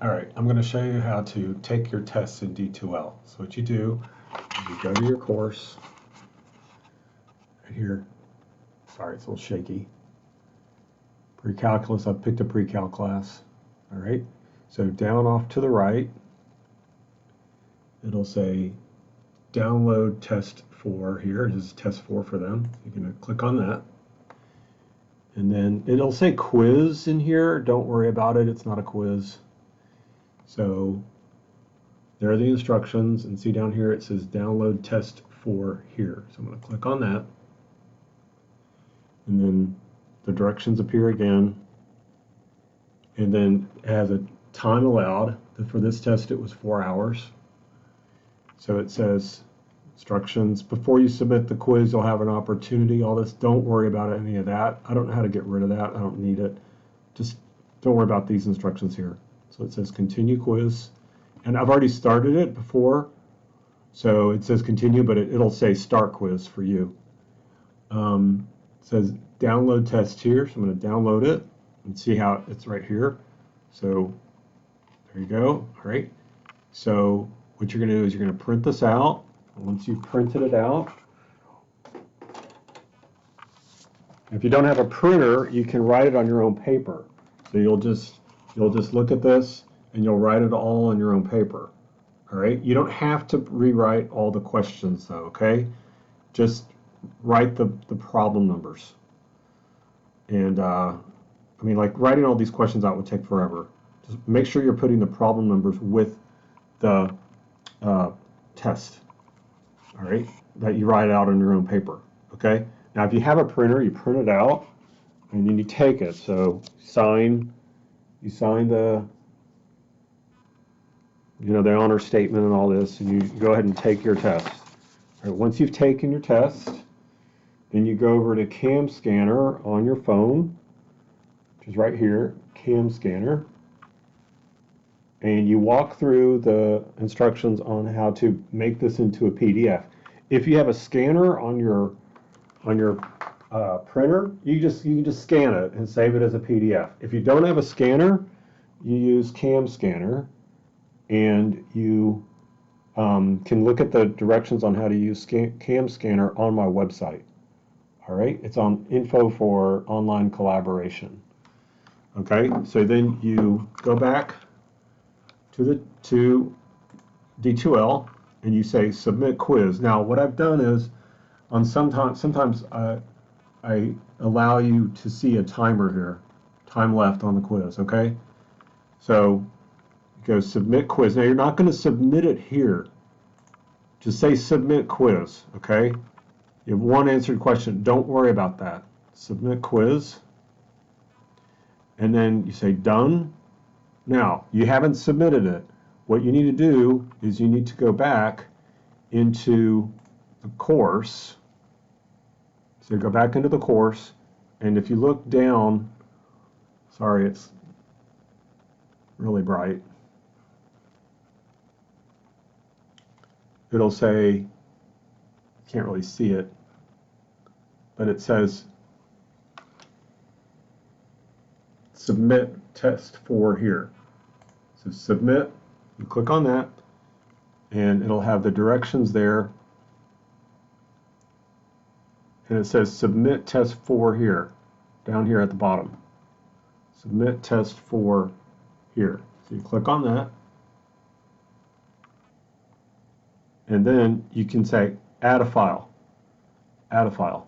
All right, I'm going to show you how to take your tests in D2L. So what you do is you go to your course, right here, sorry, it's a little shaky, pre-calculus, I've picked a pre-cal class, all right? So down off to the right, it'll say download test 4 here. This is test 4 for them. You're going to click on that. And then it'll say quiz in here. Don't worry about it, it's not a quiz. So there are the instructions, and see down here it says download test 4 here. So I'm going to click on that. And then the directions appear again. And then it has a time allowed. For this test it was 4 hours. So it says instructions, before you submit the quiz you'll have an opportunity, all this, don't worry about any of that. I don't know how to get rid of that, I don't need it. Just don't worry about these instructions here. So it says continue quiz, and I've already started it before, so it says continue, but it'll say start quiz for you. It says download test here, so I'm going to download it and see how it's right here. So there you go. All right, so what you're going to do is you're going to print this out. Once you've printed it out, if you don't have a printer, you can write it on your own paper. So you'll just look at this and you'll write it all on your own paper. All right, you don't have to rewrite all the questions though, okay? Just write the problem numbers. And I mean, like, writing all these questions out would take forever. Just make sure you're putting the problem numbers with the test, all right, that you write out on your own paper, okay? Now, if you have a printer, you print it out, and then you take it. So you sign the, the honor statement and all this, and you go ahead and take your test. All right, once you've taken your test, then you go over to Cam Scanner on your phone, which is right here, Cam Scanner, and you walk through the instructions on how to make this into a PDF. If you have a scanner on your printer, you can just scan it and save it as a PDF. If you don't have a scanner, you use Cam Scanner, and you can look at the directions on how to use Cam Scanner on my website. All right, it's on info for online collaboration. Okay, so then you go back to D2L and you say submit quiz. Now what I've done is sometimes I allow you to see a timer here, time left on the quiz, okay? So go submit quiz. Now you're not going to submit it here. Just say submit quiz, okay? You have one answered question. Don't worry about that. Submit quiz. And then you say done. Now, you haven't submitted it. What you need to do is you need to go back into the course. So go back into the course, and if you look down, sorry, it's really bright. It'll say, can't really see it, but it says submit test 4 here. So submit, you click on that, and it'll have the directions there. And it says submit test 4 here, down here at the bottom. Submit test 4 here. So you click on that. And then you can say add a file. Add a file.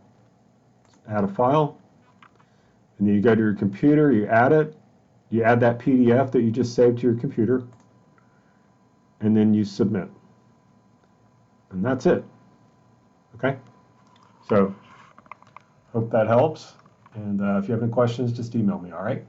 Add a file. And then you go to your computer, you add it. You add that PDF that you just saved to your computer. And then you submit. And that's it. Okay? So, hope that helps. And if you have any questions, just email me, all right?